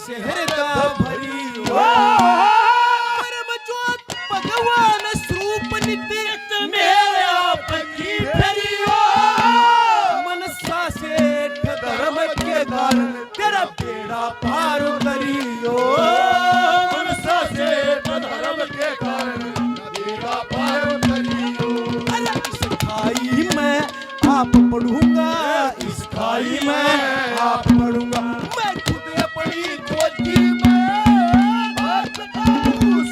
शहर का भरी परम ज्योत भगवान स्वरूप नित्य मेरे आपकी फेरियो मनसा सेठ धर्म के कारण तेरा बेड़ा पार करियो मनसा सेठ धर्म के कारण बेड़ा पार करियो। अरे इस खाई में आप पढ़ूंगा इस खाई में आप पढ़ूंगा मैं खुद अपनी खोजी में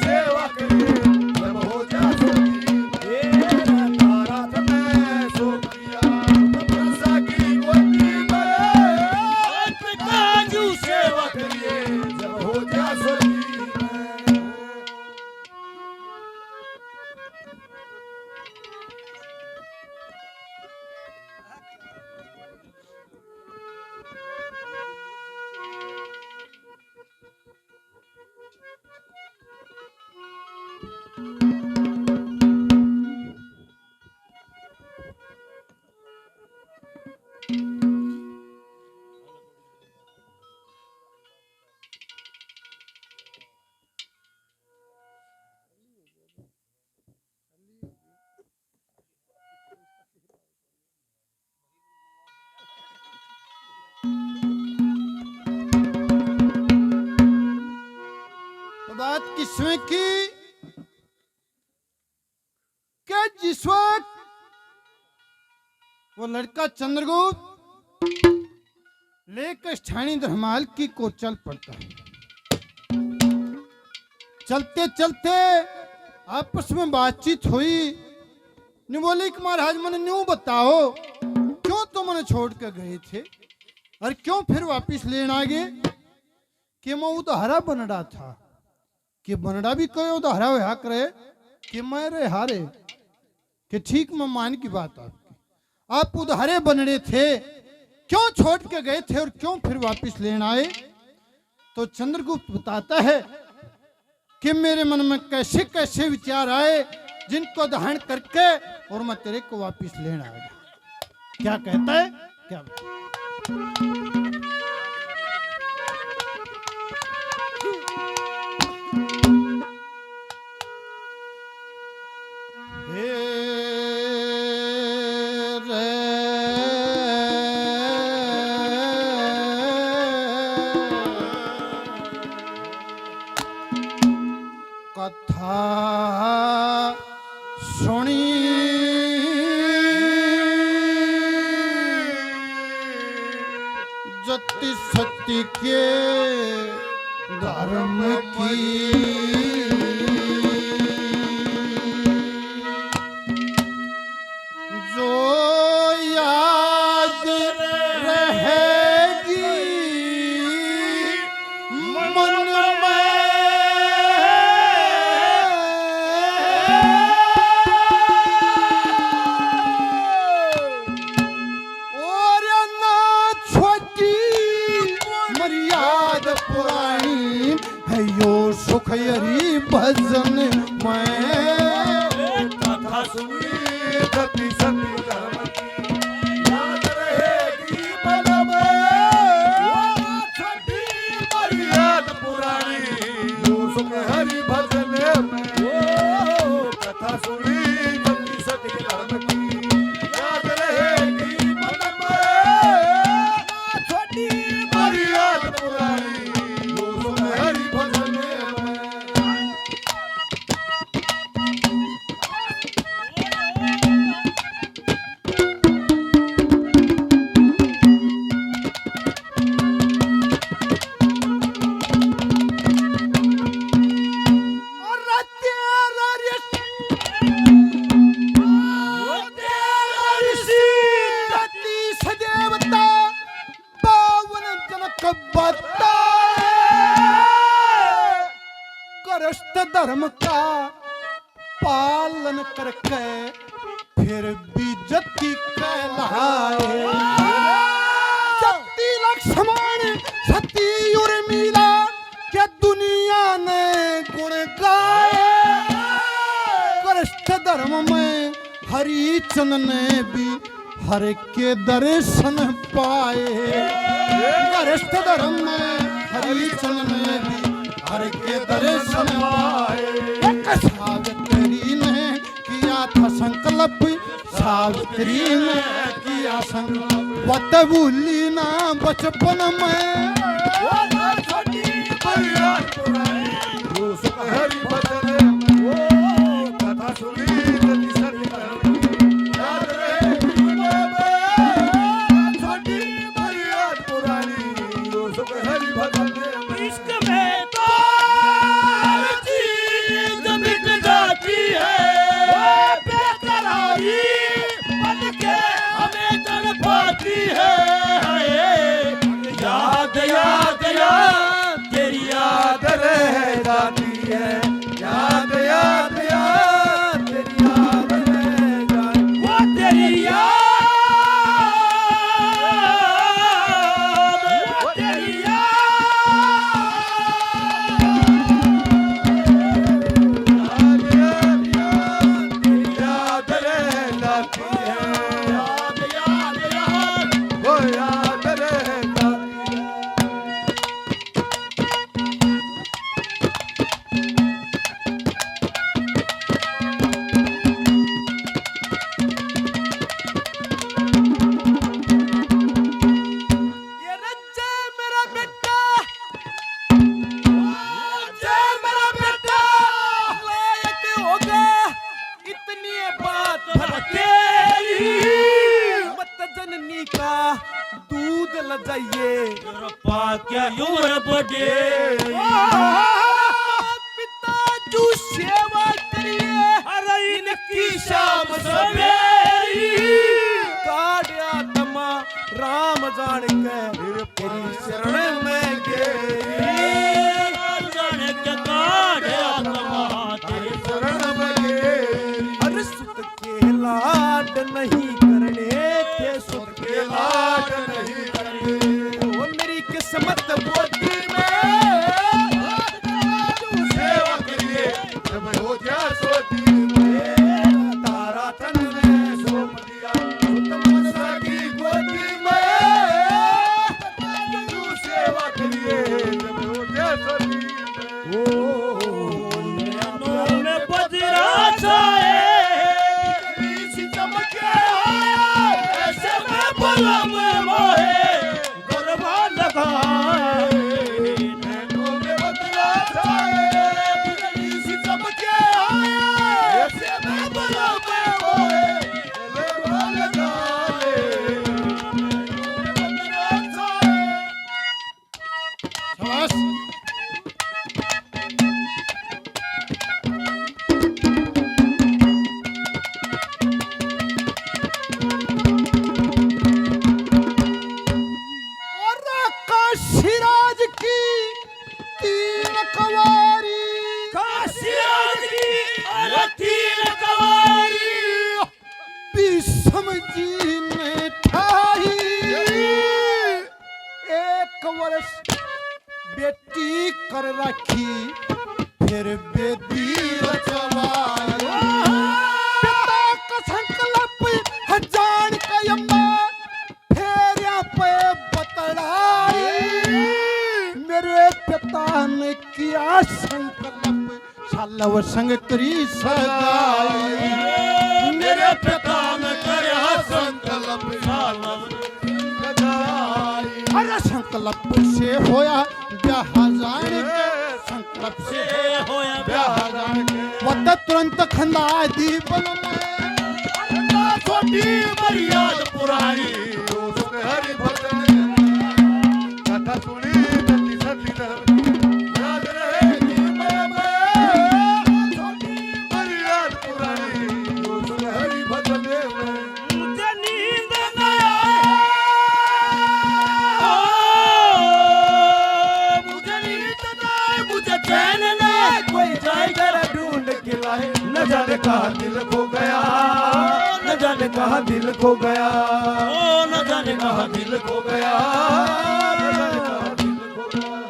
सेवा करे जब हो जा तारा मैं सो किया मनसा की गोदी में काजू सेवा करिए जब हो जा बात किसमें की क्या जिस वक्त वो लड़का चंद्रगुप्त लेकर स्थानीय धर्माल की को चल पड़ता है। चलते चलते आपस में बातचीत हुई। न्यू बोली कि महाराज मैंने न्यू बताओ क्यों तो मैंने छोड़ कर गए थे और क्यों फिर वापिस लेने आ गए कि मैं उधहरा बनड़ा था कि बनड़ा भी कोई उधहरा हुआ करे कि मैं रे हारे कि ठीक मैं मान की बात आपकी आप उधहरे बनड़े थे क्यों छोड़ के गए थे और क्यों फिर वापिस लेने आए। तो चंद्रगुप्त बताता है कि मेरे मन में कैसे कैसे विचार आए जिनको दहन करके और मैं तेरे को वापिस लेने आ गया। क्या कहता है क्या कथा सुनी जति सत्य के धर्म की जो याद रहेगी मन सुखयरी भजन मैं कथा सुनी सती सती धर्म की याद रहेगी मन में छठी मर्याद पुरानी जो सुख हरि भजन में कथा सुनी सती सती धर्म की याद रहेगी मन में छठी मर्याद पुरानी जो सुख हरि भजन धर्म का पालन करके फिर भी जति कहलाए जति लक्ष्मण सती उर्मिला क्या दुनिया ने गुण गाए कृष्ण धर्म में हरिचंद ने भी हर के दर्शन पाए कृष्ण धर्म में हरी चरण में भी हर के दर्शन पाए। एक सावित्री ने किया था संकल्प, सावित्री ने किया संकल्प, वत भूली ना बचपन में। छोटी परियार पुरानी जो सुख हरि भजन में, कथा सुनी जति सती करनी याद रहे जीवन में। छोटी परियार पुरानी जो सुख हरि भजन में। इश्क में तो हर चीज मिट जाती है, वो बेकरारी बन के हमें तड़पाती है। याद याद याद तेरी याद रह जाती है, याद याद याद तेरी याद रह जाती, वो तेरी याद, वो तेरी याद रह जाती है, याद याद याद वो याद रह जाती है। ये रज्जा मेरा बेटा, रज्जा मेरा बेटा लायक होगा इतनी बात भला तेरी, मत जननी का दूध ल जाइए क्या उम्र बड़े। पिता जो सेवा करिए अरे इनकी शाम सवेरी, काढ़ा तमा राम जान के तेरी शरण में गेरी, जान के काढ़ा तमा तेरी शरण में गेरी। अरे सुत के लाड नहीं करने थे, सुत के लाड लाड नहीं करनी वो मेरी किस्मत बोती में। सेवा करिए जब हो जा सोती में। तारा तन ने सौंप दिया उत्तम की गोदी में। तू सेवा करिए जब हो जा सोती में। नैनों में बजरा छाए, सी चमके आया ऐसे में बलम मोहे गरबा लगाए। नैनों में बदला छाए, बिजली सी चमके आया ऐसे में बलम मोहे गरबा लगाए। नैनों में बदला छाए। शाबाश। और काशीराज की तीन कवारी, काशीराज की अरे तीन कवारी, विषम जी ने ठाई। एक वर्ष बेटी कर रखी, फिर बेदी रचवाई। पिता का संकल्प हजान का यम्मा, फेरिया पे बतलाई। मेरे पिता ने किया संकल्प, सालव संग करी सगाई। मेरे पिता ने करया संकल्प अरे संकल्प से होया ब्याह जान के, संकल्प से होया ब्याह जान के। वत तुरंत खंदा दी बन में, छोटी मर्याद पुरानी जो सुख हरि भजन में। कथा सुनी जति सती करनी याद रहे जीवन में। छोटी परियार पुरानी जो सुख हरि भजन में। मुझे नींद न आए, मुझे नींद न आए, मुझे चैन न आए, कोई जाए जरा ढूंढ के लाए। न जाने कहाँ दिल खो गया, न जाने कहाँ दिल खो गया, ओ न जाने कहाँ दिल खो गया, न जाने कहाँ दिल खो गया।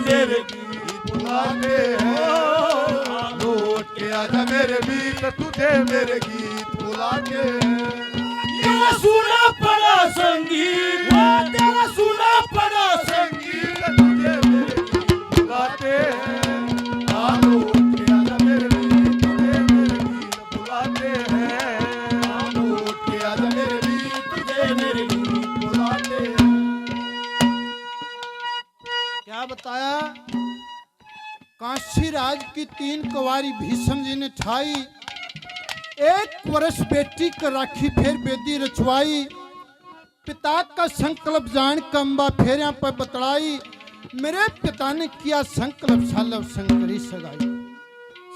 मेरे गीत बुलाते हैं लौट के आजा मेरे वीर तुझे मेरे गीत बुलाते हैं तेरा सुना पड़ा संगीत, तेरा सुना पड़ा संगीत, संगीत तुझे मेरे गीत बुलाते हैं लौट के आजा मेरे वीर तुझे मेरे गीत बुलाते हैं लौट के आजा मेरे वीर तुझे मेरे गीत बुलाते हैं। क्या बताया? काशी राज की 3 कुंवारी भीष्म जी ने ठाई, 1 वर्ष बेटी का राखी फिर बेदी रचवाई, पिता का संकल्प जान कंबा फेरिया पर बतलाई, मेरे पिता ने किया संकल्प सालव शंकरी सगाई,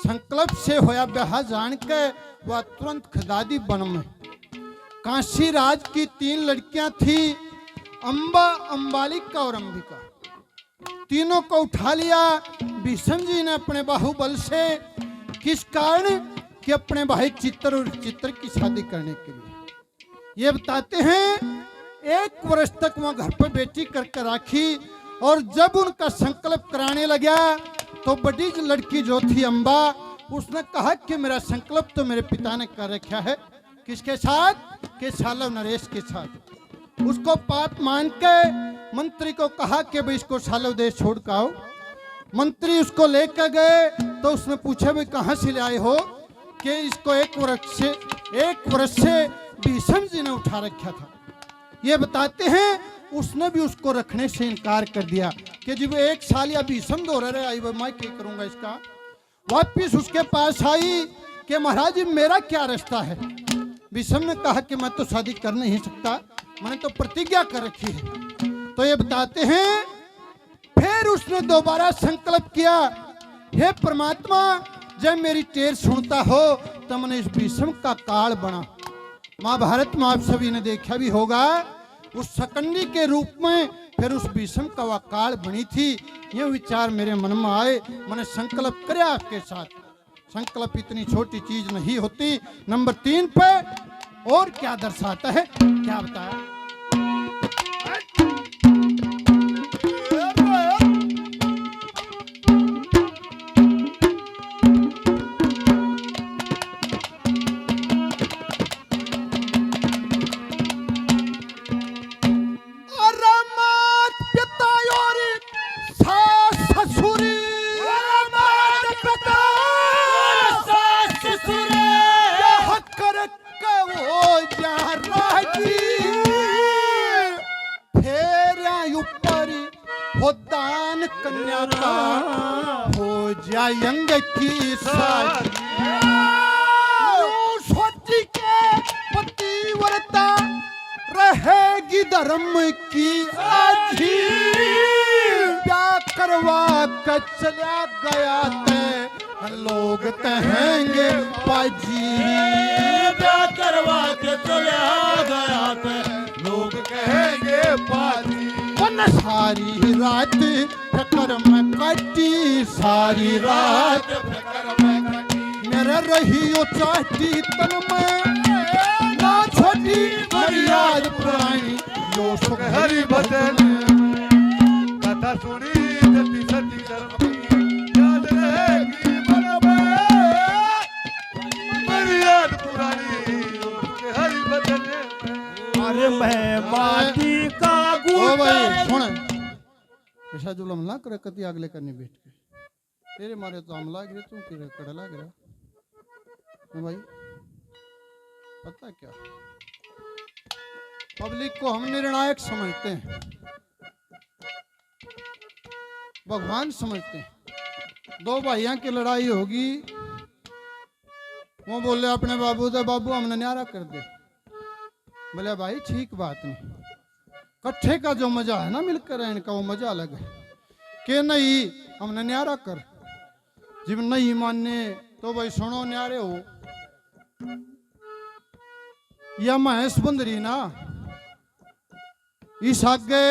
संकल्प से होया ब्याह जान के वह तुरंत खदादी बन में। काशी राज की 3 लड़कियां थी, अंबा, अंबालिका और अंबिका, तीनों को उठा लिया भीष्म जी ने अपने बाहुबल से। किस कारण? कि अपने भाई चित्र और चित्र की शादी करने के लिए। ये बताते हैं 1 वर्ष तक वहां घर पर बेटी करके राखी, और जब उनका संकल्प कराने लगा तो बड़ी लड़की जो थी अंबा, उसने कहा कि मेरा संकल्प तो मेरे पिता ने कर रखा है। किसके साथ? के सालव नरेश के साथ। उसको पाप मान के मंत्री को कहा कि भाई इसको सालव देश छोड़ कर आओ। मंत्री उसको लेकर गए तो उसने पूछा भाई कहाँ से ले आए हो? कि इसको 1 वर्ष से भीष्म जी ने उठा रखा था। ये बताते हैं उसने भी उसको रखने से इनकार कर दिया कि जब 1 साल या भीष्म दो रहे आई वो मैं क्या करूंगा इसका। वापिस उसके पास आई कि महाराज मेरा क्या रिश्ता है? भीष्म ने कहा कि मैं तो शादी कर नहीं सकता, मैंने तो प्रतिज्ञा कर रखी है। तो ये बताते हैं फिर उसने दोबारा संकल्प किया, हे परमात्मा जब मेरी टेर सुनता हो तो मैंने इस भीष्म का काल बना। महाभारत में आप सभी ने देखा भी होगा, उस सकंडी के रूप में फिर उस भीष्म का वह काल बनी थी। ये विचार मेरे मन में आए, मैंने संकल्प किया आपके साथ। संकल्प इतनी छोटी चीज नहीं होती। नंबर 3 पे और क्या दर्शाता है, क्या बताया? दान कन्या का हो जायंग की साथ सोची के पतिव्रता रहेगी धर्म की आजी। क्या करवा कर चला गया ते लोग कहेंगे पाजी। क्या करवा के चला गया ते लोग कहेंगे पाजी। सारी रात फिक्र में कटी, सारी रात फिक्र में कटी। मेरा रही हो चाहती तन में ना छोटी मर्याद पुरानी यो सुख हरि बदन कथा सुनी जति सती धर्म याद रहेगी मन में मर्याद पुरानी यो सुख हरि बदन। अरे मैं माटी का ओ भाई सुन, ऐसा जुलम ना करे कति अगले करने बैठ के, तेरे मारे तो हम लाग रहे, तू किरे कड़ा लाग रहा भाई। पता क्या, पब्लिक को हम निर्णायक समझते हैं, भगवान समझते हैं। 2 भाइयों की लड़ाई होगी, वो बोले अपने बाबू से बाबू हमने न्यारा कर दे। बोले भाई ठीक बात नहीं, कट्ठे का जो मजा है ना मिलकर रहने का वो मजा अलग है। के नहीं हमने न्यारा कर, जब नहीं मानने तो भाई सुनो न्यारे हो। या महेश बंदरी ना इस आगे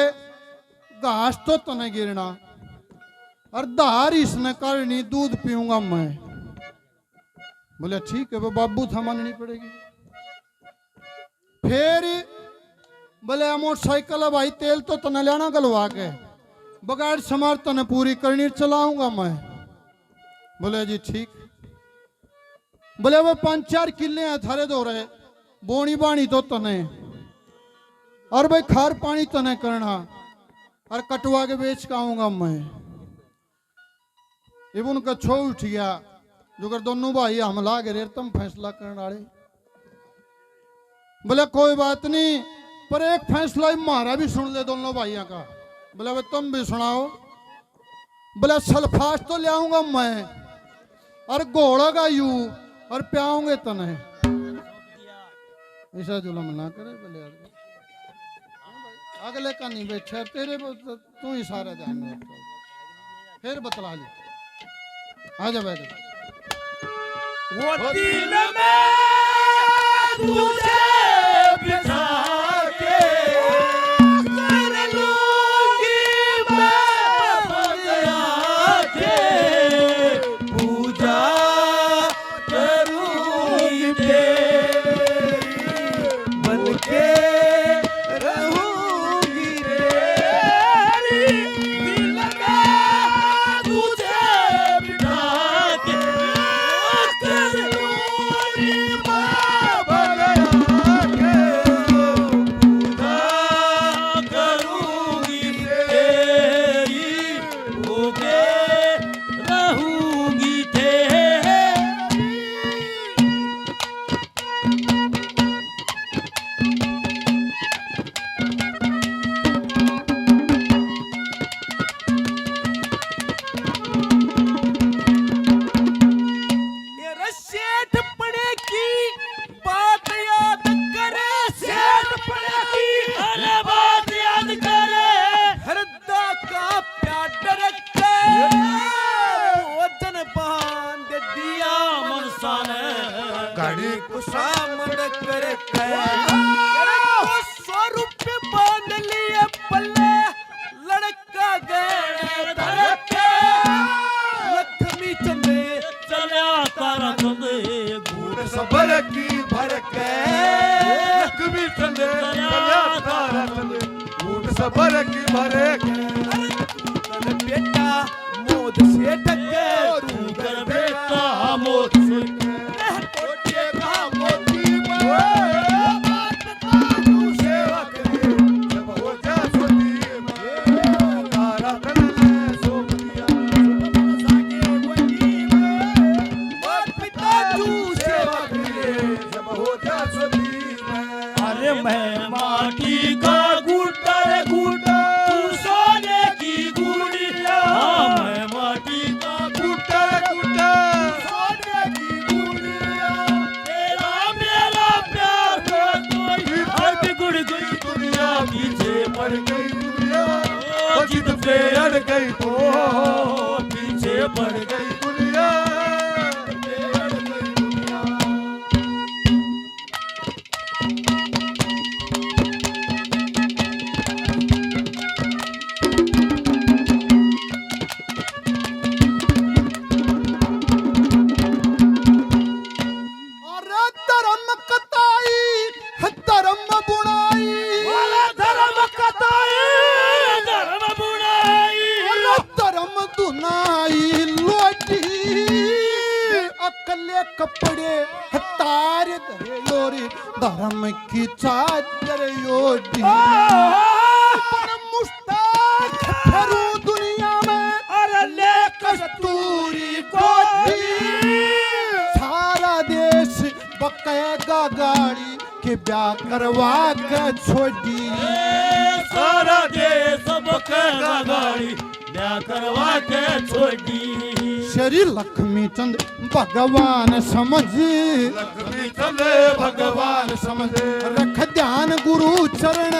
घास तो तने गिरना और धार इसने करनी, दूध पीऊंगा मैं। बोले ठीक है वो बाबू था माननी पड़ेगी। फिर बोले मोटरसाइकिल है भाई, तेल तो तने लेना गलवा के, बगाड़ समार तने पूरी करनी चलाऊंगा मैं। बोले जी ठीक। बोले वो 5-4 किले हैं थारे दो रहे, बोनी बाणी तो तने, और भाई खार पानी तने करना, और कटवा के बेच के आऊंगा मैं। इब उनका छो उठ गया, जो कर दोनों भाई हमला गिरे तुम फैसला करने वाले। बोले कोई बात नहीं, पर एक फैसला हमारा भी सुन ले दोनों भाइयों का। बोले भाई तुम भी सुनाओ। बोले सल्फास तो ले आऊंगा मैं, और घोड़ेगा यू, और प्याऊंगे तने। ऐसा जुलम ना करे। बोले अगले का नहीं बैठा तेरे, तू ही सारा ध्यान रखो। फिर बतला ली, आ जा बैठ। वो दिल में तुझे बिठा के कर लूंगी मैं बंदा के, पूजा करूंगी तेरी, बन के रहूंगी तेरी। दिल में तुझे बिठा के कर लूंगी मैं बंदा के, पूजा करूंगी तेरी, भूखे रहूंगी तेरी। मेरा सेठ पड़े की बात याद करे, सेठ पड़े की अरे बात याद करे, हरदा का प्यार रखे, वतन बांध दिया मनसा ने, गाड़ी को सामने करे अरे 100 रुपये बांध लिए पल्ले, लड़का गए धड़के, लक्ष्मी चंदे चला तारा चंदे, बूढ़ सबर की भर के लक्ष्मी चंदे चला तारा चंदे, बूढ़ सबर की भर के। कर बेटा मोद से टके, तू कर बेटा मोद से कोटिए का मोती में बात तारू सेवा करे, जब हो जा सोती में तारा तन सो दिया, सागे वही में और पिता तू सेवा करे। जब हो जा सोती में। अरे मैं माटी का गुड्डा रे गुड्डा, तू सोने की गुड़िया, मैं माटी का गुड्डा गुड्डा सोने की गुड़िया, तेरा मेरा प्यार का कोई हर बिगड़ गई दुनिया, पीछे पड़ गई दुनिया, तो जिद पे अड़ गई तो पीछे पड़ गई दुनिया, पे अड़ गई दुनिया। अरे धर्म कताई है धर्म बुनाई, वाला धर्म कताई धर्म बुनाई, अरे धर्म दुनाई लोटी, अकले कपड़े है तार धरे योरी, धर्म की चादर योटी। पर मुश्ताक फिरू दुनिया में, अरे ले कस्तूरी कोठी, सारा देश बकेगा गाड़ी के ब्याह करवा के छोड़ी। सारा देश बकेगा गाड़ी ब्याह करवा के छोड़ी। श्री लक्ष्मी चंद भगवान समझ, लक्ष्मी चंदे भगवान समझे, रख ध्यान गुरु चरण